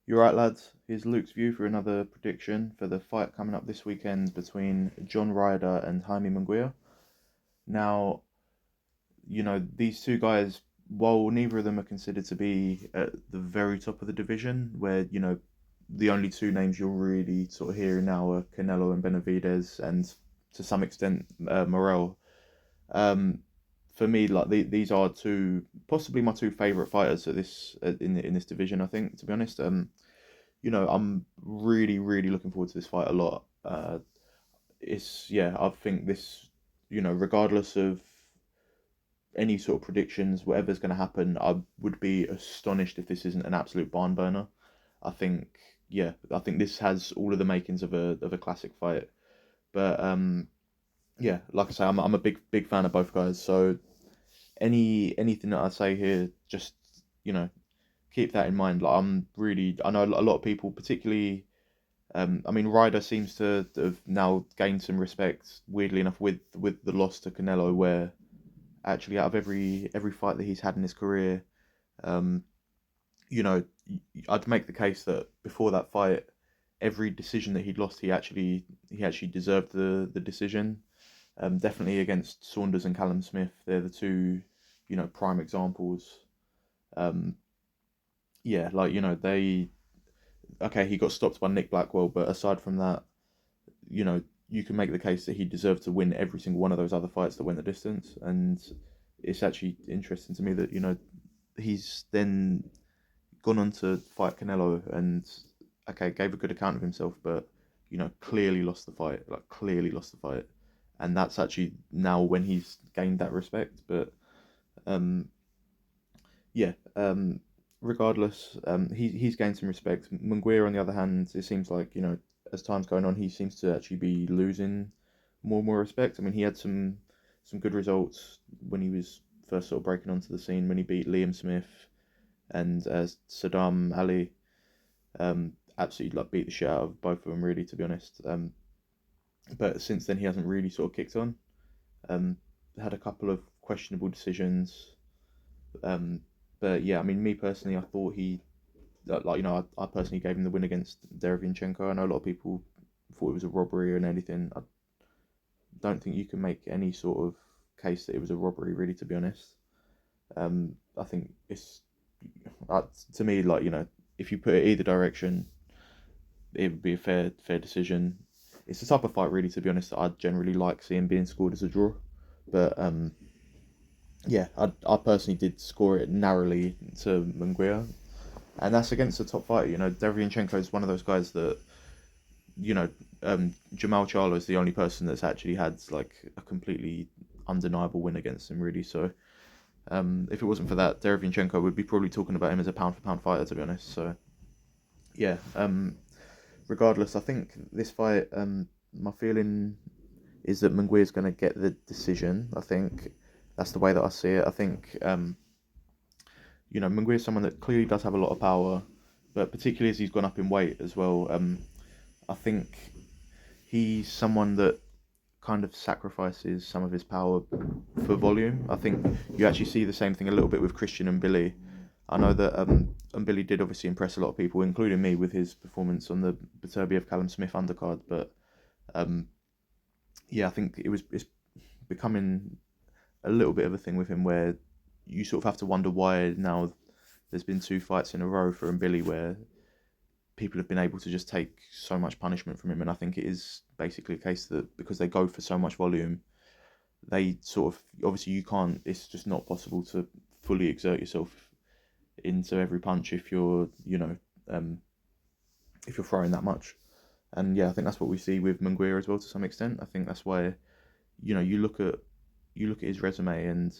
You're right, lads. Here's Luke's view for another prediction for the fight coming up this weekend between John Ryder and Jaime Munguia. Now, these two guys, while neither of them are considered to be at the very top of the division, where, the only two names you're really sort of hearing now are Canelo and Benavidez, and to some extent, Morel. Um, for me, like these are two, possibly my two favorite fighters at this in this division. I think, to be honest. I'm really, really looking forward to this fight a lot. I think this, regardless of any sort of predictions, whatever's going to happen, I would be astonished if this isn't an absolute barn burner. I think, I think this has all of the makings of a classic fight. But like I say, I'm a big fan of both guys. So anything that I say here, just you know, keep that in mind. Like I know a lot of people, particularly. I mean, Ryder seems to have now gained some respect. Weirdly enough, with the loss to Canelo, where actually out of every fight that he's had in his career, um, you know, I'd make the case that before that fight, every decision that he'd lost, he actually deserved the decision. Definitely against Saunders and Callum Smith, they're the two, prime examples. Um, they okay, he got stopped by Nick Blackwell, but aside from that, you know, you can make the case that he deserved to win every single one of those other fights that went the distance. And it's actually interesting to me that, he's then gone on to fight Canelo and, okay, gave a good account of himself, but, clearly lost the fight, like clearly lost the fight. And that's actually now when he's gained that respect. But, um, yeah, regardless, he's gained some respect. Munguia, on the other hand, it seems like as time's going on, he seems to actually be losing more and more respect. I mean, he had some good results when he was first sort of breaking onto the scene when he beat Liam Smith and Saddam Ali. Absolutely like beat the shit out of both of them, really, to be honest. But since then, he hasn't really sort of kicked on. Um, had a couple of questionable decisions. Um, but yeah, I mean, me personally, I thought I personally gave him the win against Derevyanchenko. I know a lot of people thought it was a robbery and anything. I don't think you can make any sort of case that it was a robbery, really, to be honest. I think it's to me like if you put it either direction, it would be a fair decision. It's the type of fight, really, to be honest, that I generally like seeing being scored as a draw. But yeah, I personally did score it narrowly to Munguia, and that's against the top fighter. Derevyanchenko is one of those guys that you know Jamal Charlo is the only person that's actually had like a completely undeniable win against him, really. So if it wasn't for that, Derevyanchenko would be probably talking about him as a pound for pound fighter, to be honest. So yeah, regardless, I think this fight, my feeling is that Munguia is going to get the decision. I think that's the way that I see it. I think Munguia is someone that clearly does have a lot of power, but particularly as he's gone up in weight as well. I think he's someone that kind of sacrifices some of his power for volume. I think you actually see the same thing a little bit with Christian and Billy. I know that and Billy did obviously impress a lot of people, including me, with his performance on the Beterbiev Callum Smith undercard. But um, yeah, I think it's becoming a little bit of a thing with him where you sort of have to wonder why now there's been two fights in a row for Billy where people have been able to just take so much punishment from him. And I think it is basically a case that because they go for so much volume, they sort of obviously you can't. It's just not possible to fully exert yourself into every punch um, if you're throwing that much. And yeah, I think that's what we see with Munguia as well to some extent. I think that's why you look at his resume and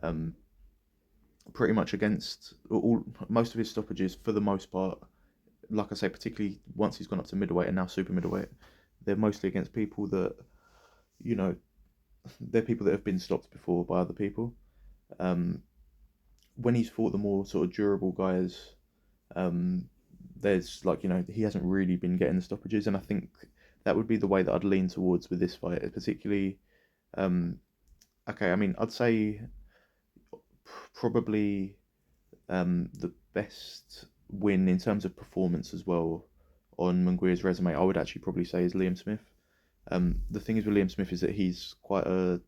um, pretty much against all most of his stoppages for the most part. Like I say, particularly once he's gone up to middleweight and now super middleweight, they're mostly against people that you know they're people that have been stopped before by other people. Um, when he's fought the more sort of durable guys, um, there's he hasn't really been getting the stoppages, and I think that would be the way that I'd lean towards with this fight, particularly. Um, okay, I mean, I'd say probably the best. win in terms of performance as well on Munguia's resume, I would actually probably say is Liam Smith. The thing is with Liam Smith is that he's quite a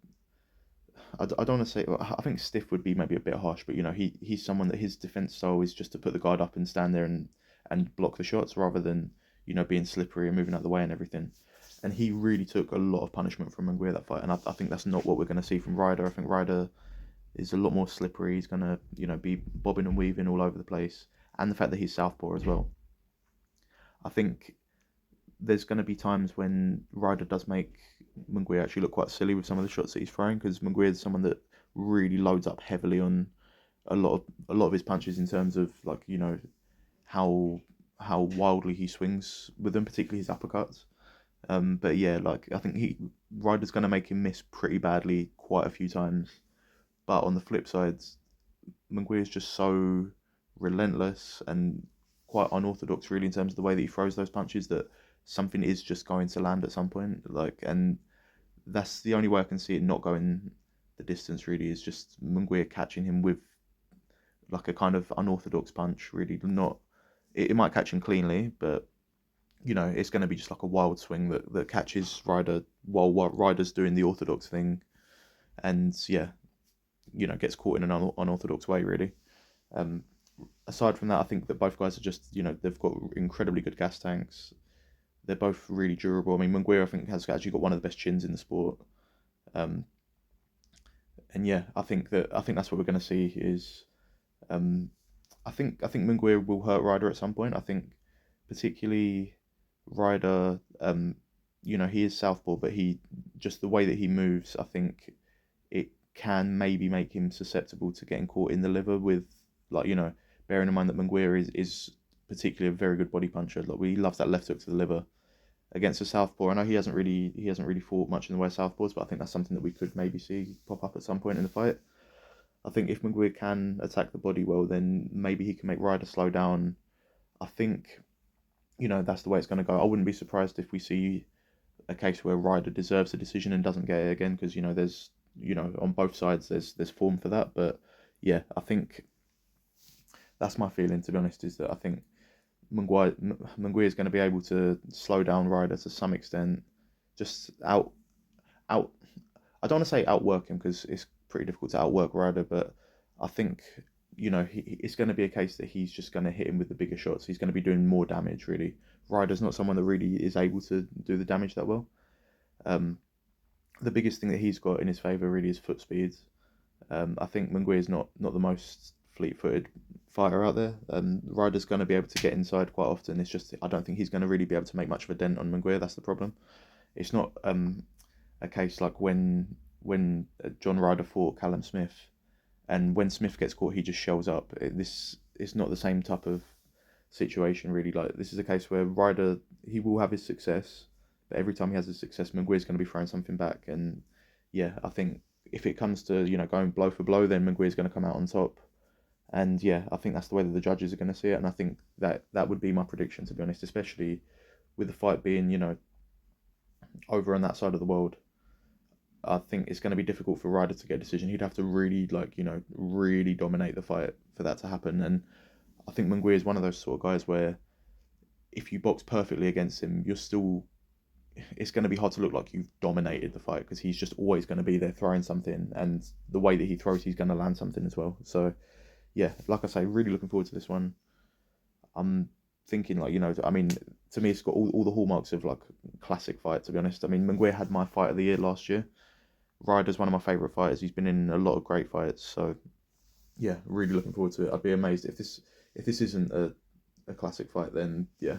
I don't want to say. I think stiff would be maybe a bit harsh, but he's someone that his defense style is just to put the guard up and stand there and block the shots rather than being slippery and moving out of the way and everything. And he really took a lot of punishment from Munguia that fight, and I think that's not what we're going to see from Ryder. I think Ryder is a lot more slippery. He's going to be bobbing and weaving all over the place, and the fact that he's southpaw as well. I think there's going to be times when Ryder does make Munguia actually look quite silly with some of the shots that he's throwing, because Munguia is someone that really loads up heavily on a lot of his punches in terms of how wildly he swings with them, particularly his uppercuts. But yeah, I think Ryder's going to make him miss pretty badly quite a few times. But on the flip side, Munguia is just so relentless and quite unorthodox, really, in terms of the way that he throws those punches, that something is just going to land at some point. And that's the only way I can see it not going the distance, really, is just Munguia catching him with a kind of unorthodox punch, really. It might catch him cleanly, but it's going to be just like a wild swing that catches Ryder while Ryder's doing the orthodox thing, and gets caught in an unorthodox way, really. Aside from that, I think that both guys are just, they've got incredibly good gas tanks. They're both really durable. I mean, Munguia, I think, has actually got one of the best chins in the sport. And yeah, I think that's what we're going to see is, I think Munguia will hurt Ryder at some point. I think particularly Ryder, he is southpaw, but just the way that he moves, I think it can maybe make him susceptible to getting caught in the liver with, bearing in mind that Munguia is particularly a very good body puncher. We loves that left hook to the liver against a southpaw. I know he hasn't really fought much in the way of southpaws, but I think that's something that we could maybe see pop up at some point in the fight. I think if Munguia can attack the body well, then maybe he can make Ryder slow down. I think, that's the way it's going to go. I wouldn't be surprised if we see a case where Ryder deserves a decision and doesn't get it again, because, there's, on both sides, there's form for that. But yeah, I think that's my feeling, to be honest, is that I think Munguia is going to be able to slow down Ryder to some extent, just out. I don't want to say outwork him, because it's pretty difficult to outwork Ryder, but I think it's going to be a case that he's just going to hit him with the bigger shots. He's going to be doing more damage, really. Ryder's not someone that really is able to do the damage that well. The biggest thing that he's got in his favour really is foot speed. I think Munguia is not the most fleet-footed fighter out there. Ryder's going to be able to get inside quite often. It's just I don't think he's going to really be able to make much of a dent on Munguia. That's the problem. It's not a case like when John Ryder fought Callum Smith, and when Smith gets caught, he just shells up. This is not the same type of situation, really. This is a case where Ryder, he will have his success, but every time he has his success, Munguia's going to be throwing something back. And yeah, I think if it comes to going blow for blow, then Munguia's going to come out on top. And yeah, I think that's the way that the judges are going to see it, and I think that would be my prediction, to be honest, especially with the fight being over on that side of the world. I think it's going to be difficult for Ryder to get a decision. He'd have to really really dominate the fight for that to happen. And I think Munguia is one of those sort of guys where if you box perfectly against him, it's going to be hard to look like you've dominated the fight, because he's just always going to be there throwing something, and the way that he throws, he's going to land something as well. So yeah, like I say, really looking forward to this one. I'm thinking I mean, to me, it's got all the hallmarks of classic fight, to be honest. I mean, Munguia had my fight of the year last year. Ryder's one of my favourite fighters. He's been in a lot of great fights. So yeah, really looking forward to it. I'd be amazed if this isn't a classic fight. Then yeah,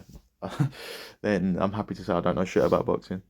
then I'm happy to say I don't know shit about boxing.